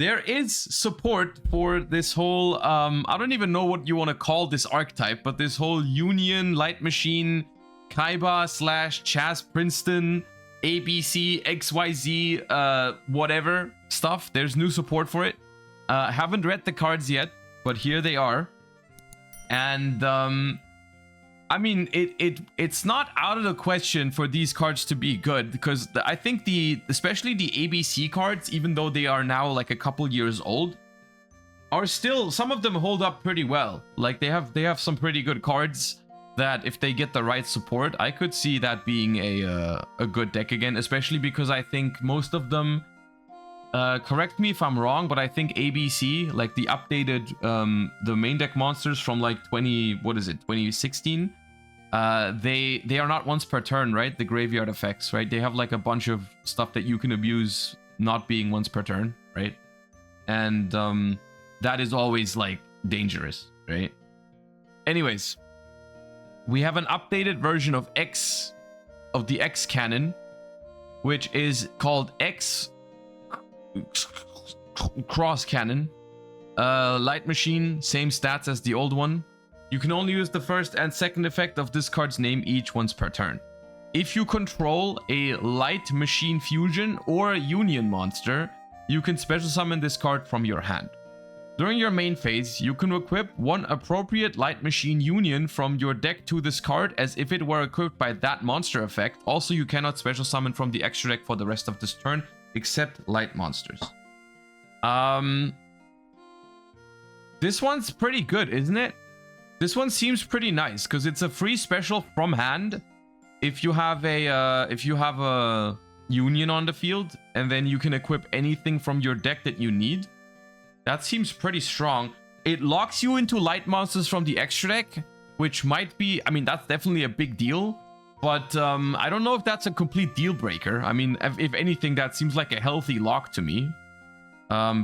there is support for this whole, I don't even know what you want to call this archetype, but this whole Union, Light Machine, Kaiba / Chaz Princeton, ABC, XYZ, whatever stuff. There's new support for it. Haven't read the cards yet, but here they are. And I mean, it's not out of the question for these cards to be good, because I think especially the ABC cards, even though they are now like a couple years old, are still, some of them hold up pretty well. Like they have some pretty good cards that if they get the right support, I could see that being a good deck again, especially because I think most of them, correct me if I'm wrong, but I think ABC, like the updated, the main deck monsters from like 2016, they are not once per turn, right? The graveyard effects, right? They have like a bunch of stuff that you can abuse not being once per turn, right? And that is always like dangerous, right? Anyways, we have an updated version of the X cannon, which is called X Cross Cannon. Light Machine, same stats as the old one. You can only use the first and second effect of this card's name each once per turn. If you control a Light Machine Fusion or a Union monster, you can special summon this card from your hand. During your main phase, you can equip one appropriate Light Machine Union from your deck to this card as if it were equipped by that monster effect. Also, you cannot special summon from the extra deck for the rest of this turn, except light monsters. This one's pretty good, isn't it? This one seems pretty nice because it's a free special from hand. If you have a Union on the field, and then you can equip anything from your deck that you need. That seems pretty strong. It locks you into light monsters from the extra deck, which might be, I mean, that's definitely a big deal. But I don't know if that's a complete deal breaker. I mean, if anything, that seems like a healthy lock to me.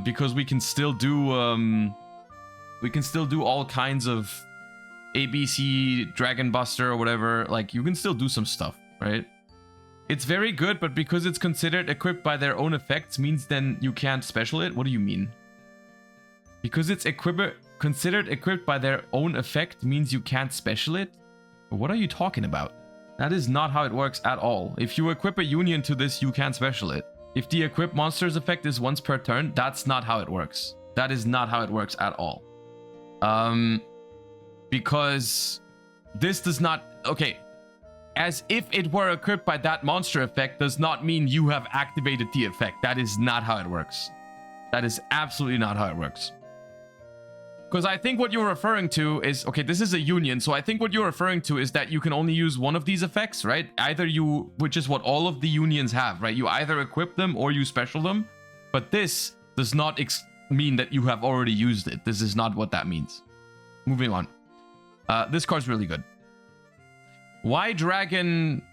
Because we can still do all kinds of ABC, Dragon Buster, or whatever. Like, you can still do some stuff, right? It's very good, but because it's considered equipped by their own effects, means then you can't special it? What do you mean? Because it's considered equipped by their own effect means you can't special it? What are you talking about? That is not how it works at all. If you equip a Union to this, you can't special it. If the equip monster's effect is once per turn, that's not how it works. That is not how it works at all. Because this does not... Okay. As if it were equipped by that monster effect does not mean you have activated the effect. That is not how it works. That is absolutely not how it works. Because I think what you're referring to is... Okay, this is a Union, so I think what you're referring to is that you can only use one of these effects, right? Either you... Which is what all of the Unions have, right? You either equip them or you special them. But this does not mean that you have already used it. This is not what that means. Moving on. This card's really good. Y Dragon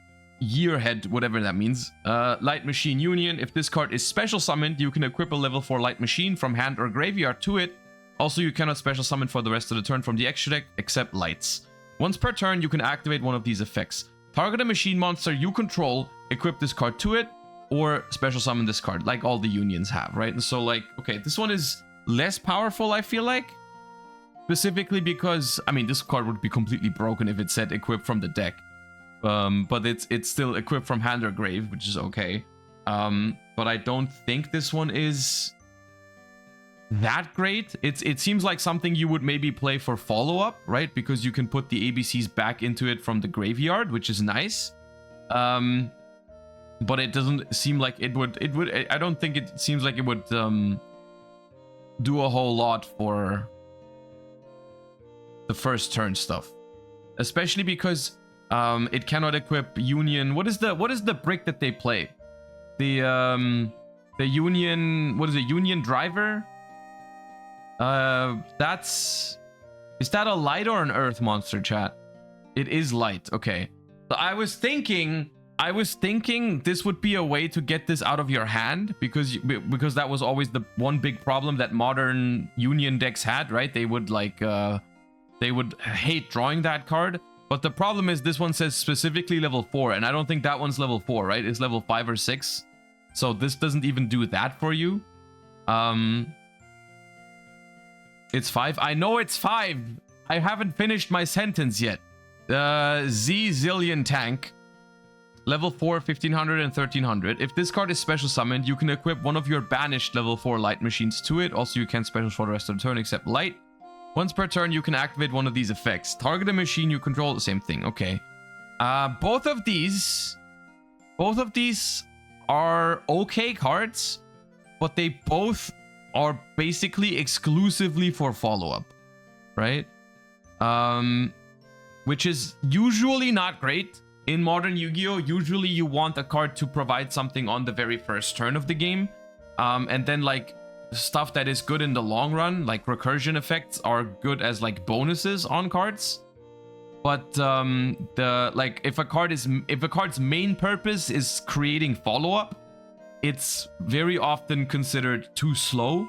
Yearhead, whatever that means. Light Machine Union. If this card is special summoned, you can equip a level 4 Light Machine from hand or graveyard to it. Also, you cannot special summon for the rest of the turn from the extra deck, except lights. Once per turn, you can activate one of these effects. Target a machine monster you control, equip this card to it, or special summon this card, like all the Unions have, right? And so, like, okay, this one is less powerful, I feel like. Specifically because, I mean, this card would be completely broken if it said equip from the deck. But it's still equipped from hand or grave, which is okay. But I don't think this one is that great. It seems like something you would maybe play for follow-up, right? Because you can put the ABCs back into it from the graveyard, which is nice. But it doesn't seem like it would... I don't think it seems like it would do a whole lot for the first turn stuff. Especially because it cannot equip Union... What is the brick that they play? The Union... What is it? Union Driver? Is that a light or an earth monster, chat? It is light. Okay. So I was thinking this would be a way to get this out of your hand, because that was always the one big problem that modern Union decks had, right? They would like they would hate drawing that card. But the problem is this one says specifically level 4, and I don't think that one's level 4, right? It's level 5 or 6. So this doesn't even do that for you. It's 5. I know it's 5. I haven't finished my sentence yet. Z Zillion Tank. Level 4, 1500 and 1300. If this card is special summoned, you can equip one of your banished level 4 light machines to it. Also, you can't special for the rest of the turn except light. Once per turn, you can activate one of these effects. Target a machine you control, the same thing. Okay. Both of these are okay cards, but they both are basically exclusively for follow-up, right? Which is usually not great. In modern Yu-Gi-Oh, usually you want a card to provide something on the very first turn of the game. And then like stuff that is good in the long run, like recursion effects are good as like bonuses on cards. But if a card's main purpose is creating follow-up, it's very often considered too slow.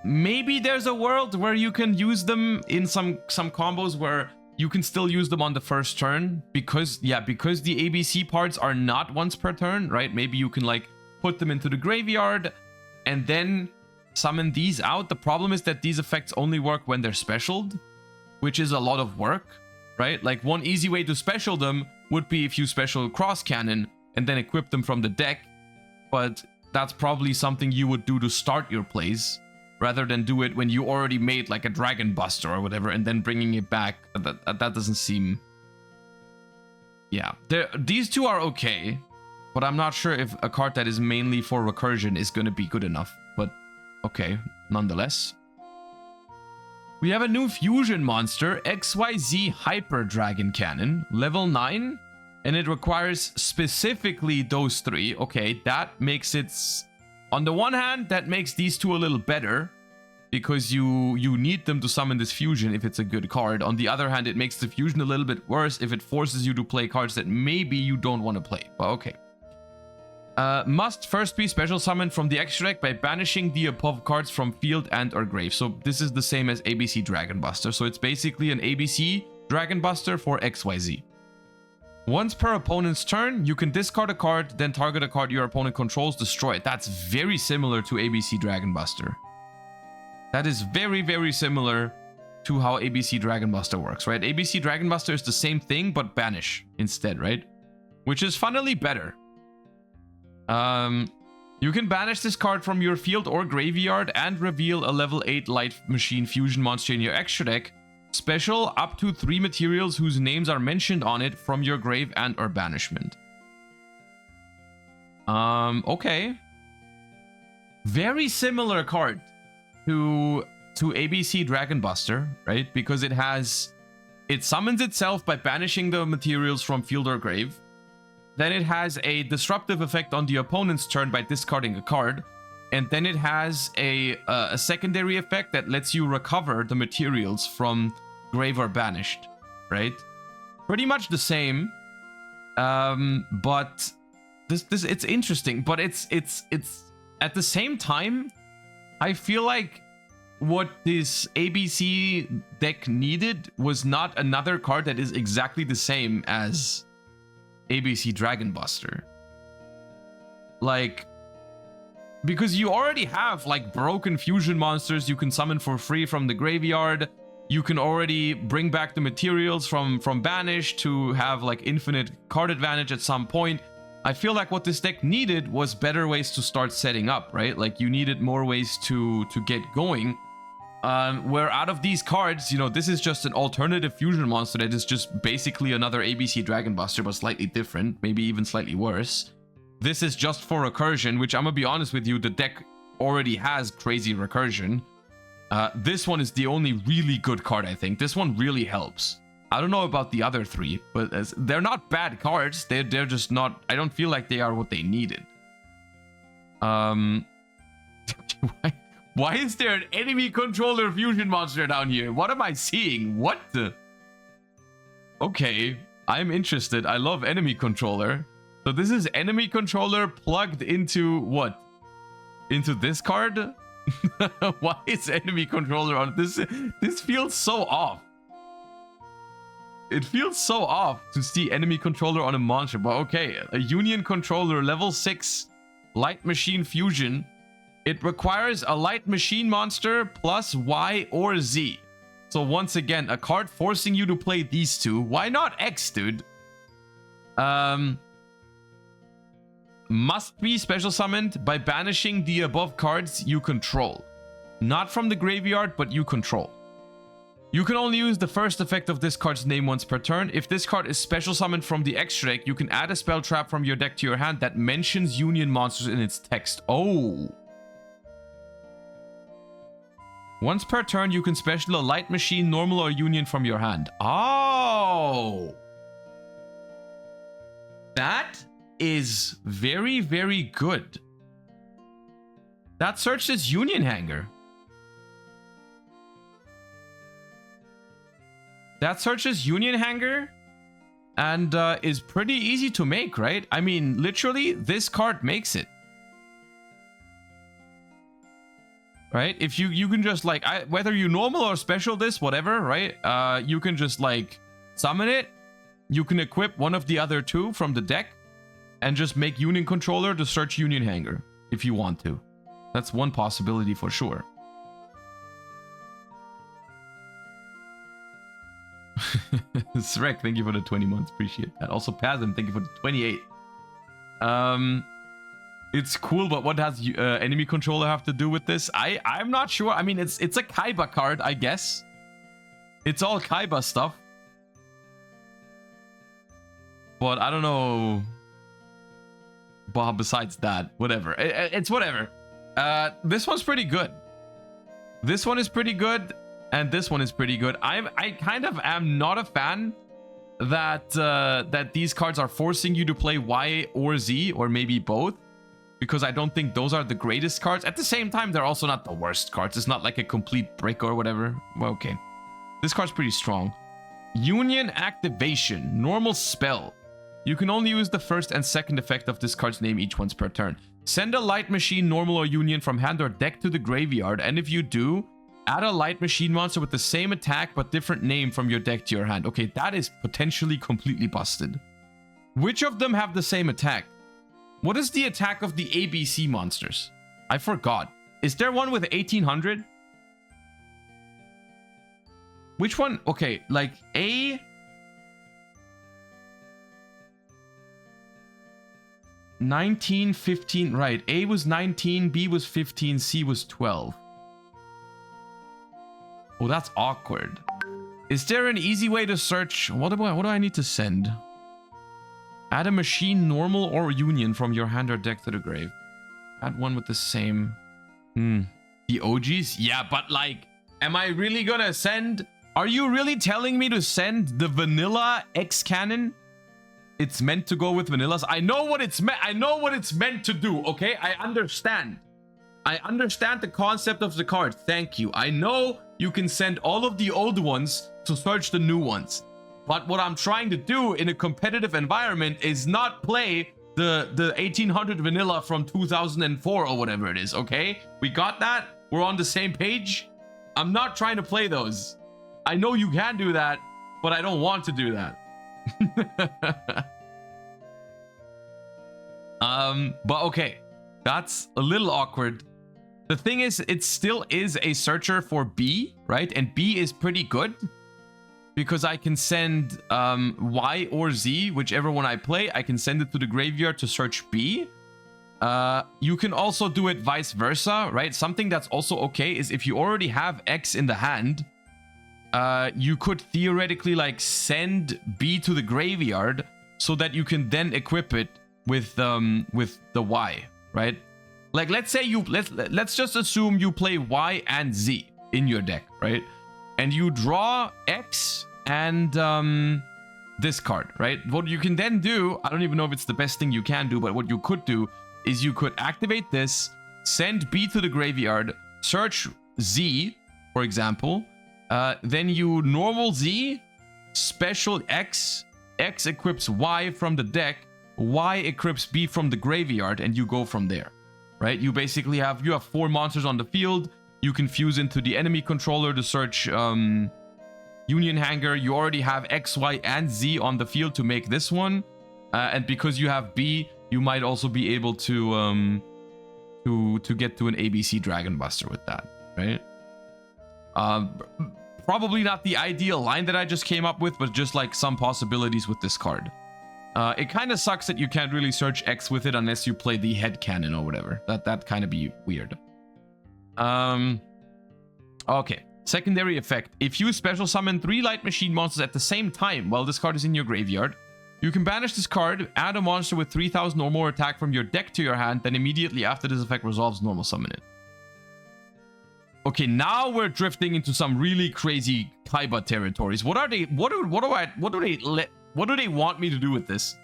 Maybe there's a world where you can use them in some combos where you can still use them on the first turn because the ABC parts are not once per turn, right? Maybe you can like put them into the graveyard and then summon these out. The problem is that these effects only work when they're specialed, which is a lot of work, right? Like one easy way to special them would be if you special Cross Cannon and then equip them from the deck, but that's probably something you would do to start your plays rather than do it when you already made like a Dragon Buster or whatever and then bringing it back. That doesn't seem... Yeah, these two are okay, but I'm not sure if a card that is mainly for recursion is going to be good enough, but okay, nonetheless. We have a new fusion monster, XYZ Hyper Dragon Cannon, level 9, and it requires specifically those 3. Okay, that makes it... On the one hand, that makes these two a little better, because you need them to summon this fusion if it's a good card. On the other hand, it makes the fusion a little bit worse if it forces you to play cards that maybe you don't want to play, but okay. Must first be special summoned from the extra deck by banishing the above cards from field and or grave. So this is the same as ABC Dragon Buster. So it's basically an ABC Dragon Buster for XYZ. Once per opponent's turn, you can discard a card, then target a card your opponent controls, destroy it. That's very similar to ABC Dragon Buster. That is very, very similar to how ABC Dragon Buster works, right? ABC Dragon Buster is the same thing, but banish instead, right? Which is funnily better. You can banish this card from your field or graveyard and reveal a level 8 light machine fusion monster in your extra deck. Special up to 3 materials whose names are mentioned on it from your grave and or banishment. Okay. Very similar card to ABC Dragon Buster, right? Because it summons itself by banishing the materials from field or grave. Then it has a disruptive effect on the opponent's turn by discarding a card. And then it has a secondary effect that lets you recover the materials from grave or banished, right? Pretty much the same, but this it's interesting. But it's at the same time, I feel like what this ABC deck needed was not another card that is exactly the same as ABC Dragon Buster, like. Because you already have like broken fusion monsters you can summon for free from the graveyard. You can already bring back the materials from Banish to have like infinite card advantage at some point. I feel like what this deck needed was better ways to start setting up, right? Like you needed more ways to get going. Where out of these cards, you know, this is just an alternative fusion monster that is just basically another ABC Dragon Buster, but slightly different, maybe even slightly worse. This is just for recursion, which I'm gonna be honest with you, the deck already has crazy recursion. This one is the only really good card, I think. This one really helps. I don't know about the other 3, but they're not bad cards. They're just not... I don't feel like they are what they needed. Why is there an enemy controller fusion monster down here? What am I seeing? What the... Okay, I'm interested. I love enemy controller. So this is enemy controller plugged into what? Into this card? Why is enemy controller on this? This feels so off. It feels so off to see enemy controller on a monster. But okay, a union controller level 6 Light Machine Fusion. It requires a Light Machine monster plus Y or Z. So once again, a card forcing you to play these two. Why not X, dude? Must be special summoned by banishing the above cards you control. Not from the graveyard, but you control. You can only use the first effect of this card's name once per turn. If this card is special summoned from the extra deck, you can add a spell trap from your deck to your hand that mentions Union monsters in its text. Oh. Once per turn, you can special a Light Machine, Normal, or Union from your hand. Oh. That is very, very good. That searches Union Hanger. That searches Union Hanger and is pretty easy to make, right? I mean, literally, this card makes it. Right? If you can just like, whether you normal or special this, whatever, right? You can just like summon it. You can equip one of the other two from the deck and just make Union Controller to search Union Hanger if you want to. That's one possibility for sure. Srek, thank you for the 20 months. Appreciate that. Also, Pasm, thank you for the 28. It's cool, but what does enemy controller have to do with this? I'm not sure. I mean, it's a Kaiba card, I guess. It's all Kaiba stuff. But I don't know. But besides that, whatever. It's whatever. This one's pretty good. This one is pretty good. And this one is pretty good. I kind of am not a fan that that these cards are forcing you to play Y or Z, or maybe both, because I don't think those are the greatest cards. At the same time, they're also not the worst cards. It's not like a complete brick or whatever. Well, okay. This card's pretty strong. Union Activation. Normal spell. You can only use the first and second effect of this card's name each once per turn. Send a Light Machine, Normal, or Union from hand or deck to the graveyard, and if you do, add a Light Machine monster with the same attack but different name from your deck to your hand. Okay, that is potentially completely busted. Which of them have the same attack? What is the attack of the ABC monsters? I forgot. Is there one with 1800? Which one? Okay, like A... 19, 15, right. A was 19, B was 15, C was 12. Oh, that's awkward. Is there an easy way to search? What do I need to send? Add a machine, normal, or union from your hand or deck to the grave. Add one with the same. The OGs? Yeah, but like, am I really gonna send? Are you really telling me to send the vanilla X cannon? It's meant to go with vanillas. I know what it's meant. I know what it's meant to do. Okay, I understand. I understand the concept of the card. Thank you. I know you can send all of the old ones to search the new ones. But what I'm trying to do in a competitive environment is not play the 1800 vanilla from 2004 or whatever it is. Okay, we got that. We're on the same page. I'm not trying to play those. I know you can do that, but I don't want to do that. But okay, that's a little awkward. The thing is, it still is a searcher for B, right? And B is pretty good because I can send Y or Z, whichever one I play. I can send it to the graveyard to search B. You can also do it vice versa, right? Something that's also okay is if you already have X in the hand, you could theoretically like send B to the graveyard so that you can then equip it with the Y, right? Like let's say let's just assume you play Y and Z in your deck, right? And you draw X and this card, right? What you can then do, I don't even know if it's the best thing you can do, but what you could do is you could activate this, send B to the graveyard, search Z, for example, then you normal Z, special X, X equips Y from the deck, Y equips B from the graveyard, and you go from there, right? You basically have 4 monsters on the field. You can fuse into the enemy controller to search Union Hanger. You already have X, Y, and Z on the field to make this one. And because you have B, you might also be able to get to an ABC Dragon Buster with that, right? Probably not the ideal line that I just came up with, but just like some possibilities with this card. It kind of sucks that you can't really search X with it unless you play the head cannon or whatever. That kind of be weird. Okay. Secondary effect. If you special summon 3 Light Machine monsters at the same time while this card is in your graveyard, you can banish this card, add a monster with 3000 or more attack from your deck to your hand, then immediately after this effect resolves, normal summon it. Okay, now we're drifting into some really crazy Kaiba territories. What are they? What do they want me to do with this?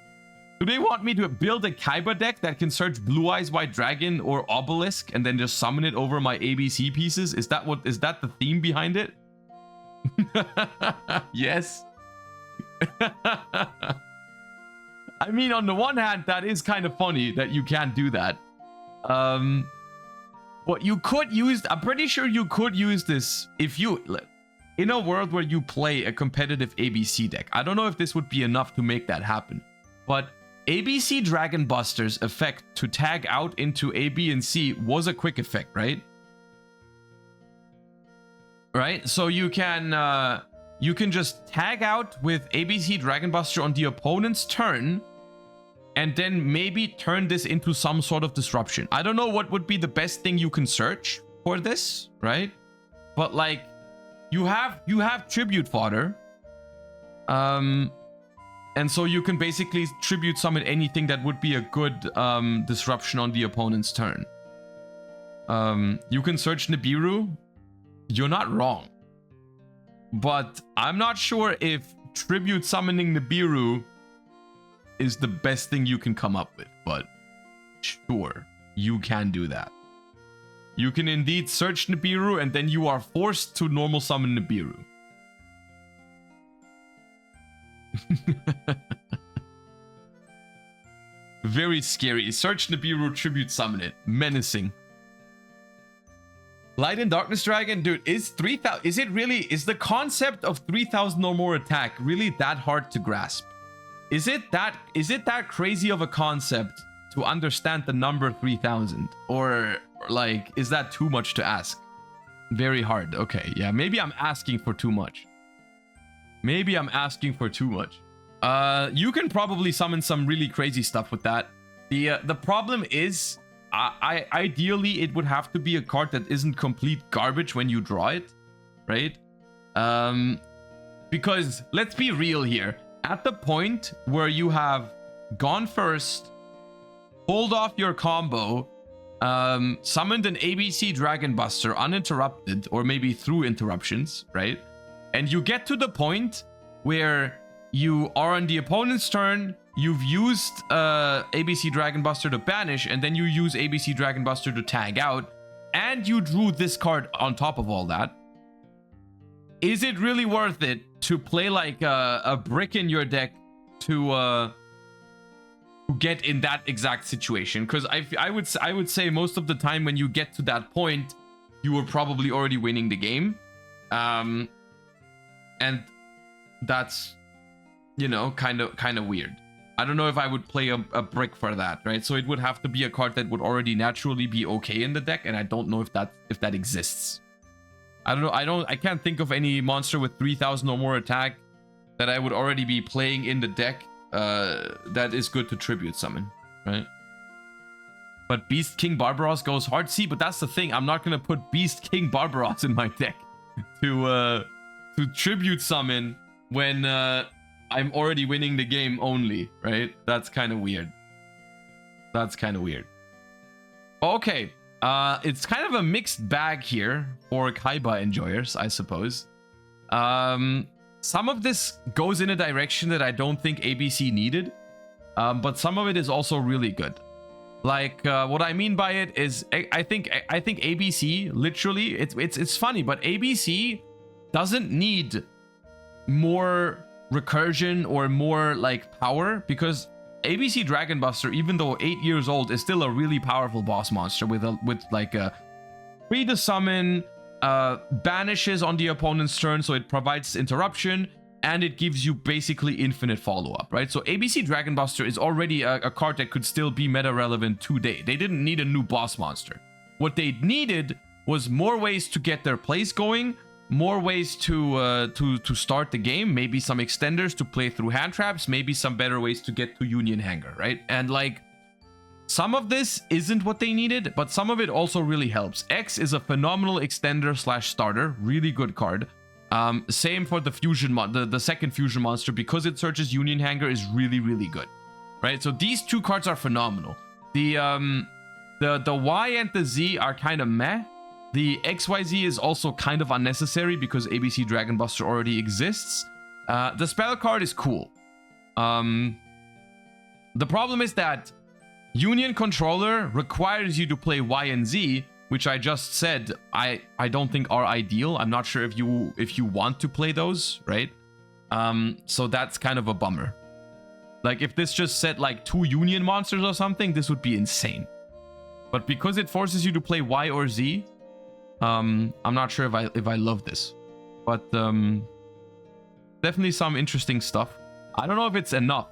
Do they want me to build a Kaiba deck that can search Blue Eyes White Dragon or Obelisk and then just summon it over my ABC pieces? Is that the theme behind it? Yes. I mean, on the one hand, that is kind of funny that you can't do that. But you could use, I'm pretty sure you could use this if you, in a world where you play a competitive ABC deck. I don't know if this would be enough to make that happen, but ABC Dragon Buster's effect to tag out into A, B, and C was a quick effect, right? Right? So you can just tag out with ABC Dragon Buster on the opponent's turn, and then maybe turn this into some sort of disruption. I don't know what would be the best thing you can search for this, right? But like, you have tribute fodder. And so you can basically tribute summon anything that would be a good disruption on the opponent's turn. You can search Nibiru. You're not wrong. But I'm not sure if tribute summoning Nibiru is the best thing you can come up with. But sure, you can do that. You can indeed search Nibiru, and then you are forced to normal summon Nibiru. Very scary. Search Nibiru, tribute summon it. Menacing. Light and Darkness Dragon, dude, is 3000, is the concept of 3000 or more attack really that hard to grasp? Is it that crazy of a concept to understand the number 3000? Or like, is that too much to ask? Very hard. Okay, yeah, maybe I'm asking for too much. Maybe I'm asking for too much. You can probably summon some really crazy stuff with that. The problem is, ideally, it would have to be a card that isn't complete garbage when you draw it, right? Because let's be real here. At the point where you have gone first, pulled off your combo, summoned an ABC Dragon Buster uninterrupted, or maybe through interruptions, right? And you get to the point where you are on the opponent's turn, you've used ABC Dragon Buster to banish, and then you use ABC Dragon Buster to tag out, and you drew this card on top of all that. Is it really worth it to play like a brick in your deck to get in that exact situation? Because I would say most of the time when you get to that point, you were probably already winning the game. And that's, you know, kind of weird. I don't know if I would play a brick for that, right? So it would have to be a card that would already naturally be okay in the deck, and I don't know if that exists. I don't know. I can't think of any monster with 3000 or more attack that I would already be playing in the deck that is good to tribute summon, right? But Beast King Barbaros goes hard. See, but that's the thing. I'm not gonna put Beast King Barbaros in my deck to tribute summon when I'm already winning the game only, right? That's kind of weird. That's kind of weird. Okay. It's kind of a mixed bag here for Kaiba enjoyers, I suppose. Some of this goes in a direction that I don't think ABC needed, but some of it is also really good. Like, what I mean by it is, I think ABC, literally, it's funny, but ABC doesn't need more recursion or more like power, because ABC Dragon Buster, even though 8 years old, is still a really powerful boss monster with like a free to summon, banishes on the opponent's turn, so it provides interruption, and it gives you basically infinite follow-up, right? So ABC Dragon Buster is already a card that could still be meta relevant today. They didn't need a new boss monster. What they needed was more ways to get their plays going, more ways to start the game, maybe some extenders to play through hand traps, maybe some better ways to get to Union Hanger, right? And like, some of this isn't what they needed, but some of it also really helps. X is a phenomenal extender slash starter, really good card. Same for the fusion the second fusion monster, because it searches Union Hanger, is really, really good, right? So these two cards are phenomenal. The Y and the Z are kind of meh. The XYZ is also kind of unnecessary because ABC Dragon Buster already exists. The spell card is cool. The problem is that Union Controller requires you to play Y and Z, which I just said I don't think are ideal. I'm not sure if you want to play those, right? So that's kind of a bummer. Like, if this just said like 2 Union monsters or something, this would be insane. But because it forces you to play Y or Z, I'm not sure if I love this. But definitely some interesting stuff. I don't know if it's enough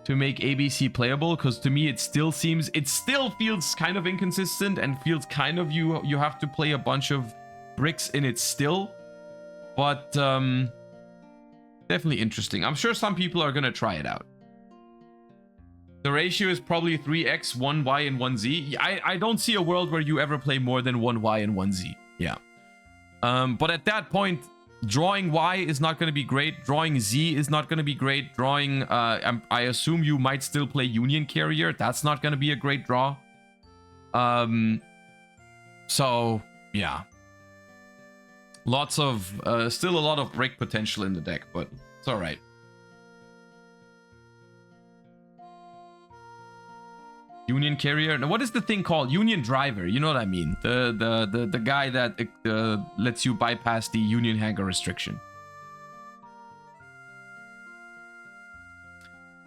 to make ABC playable, because to me it still feels kind of inconsistent and feels kind of you have to play a bunch of bricks in it still. But definitely interesting. I'm sure some people are gonna try it out. The ratio is probably 3x, 1y and 1z. I don't see a world where you ever play more than 1y and 1z. Yeah. But at that point, drawing Y is not going to be great. Drawing Z is not going to be great. Drawing, I assume you might still play Union Carrier. That's not going to be a great draw. So, yeah. Lots of, still a lot of break potential in the deck, but it's all right. Union Carrier. Now, what is the thing called? Union Driver. You know what I mean? The guy that lets you bypass the Union Hanger restriction.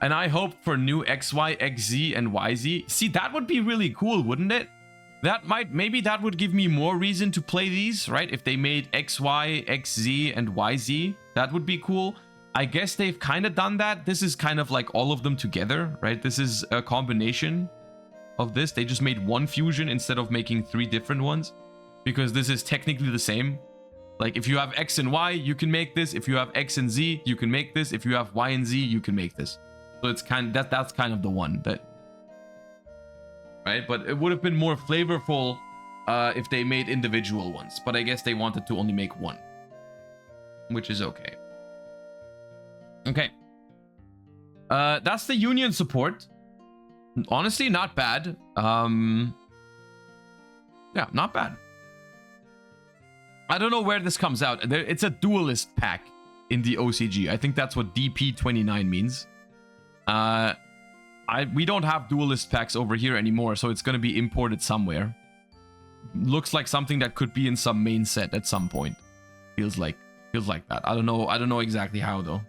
And I hope for new XY, XZ, and YZ. See, that would be really cool, wouldn't it? Maybe that would give me more reason to play these, right? If they made XY, XZ, and YZ, that would be cool. I guess they've kind of done that. This is kind of like all of them together, right? This is a combination of this. They just made one fusion instead of making 3 different ones, because this is technically the same. Like, if you have X and Y, you can make this. If you have X and Z, you can make this. If you have Y and Z, you can make this. So it's that's kind of the one that, right? But it would have been more flavorful if they made individual ones, but I guess they wanted to only make one, which is okay. Okay. That's the Union support. Honestly, not bad. Yeah, not bad. I don't know where this comes out. It's a duelist pack in the OCG. I think that's what DP29 means. We don't have duelist packs over here anymore, so it's going to be imported somewhere. Looks like something that could be in some main set at some point. Feels like that. I don't know exactly how though.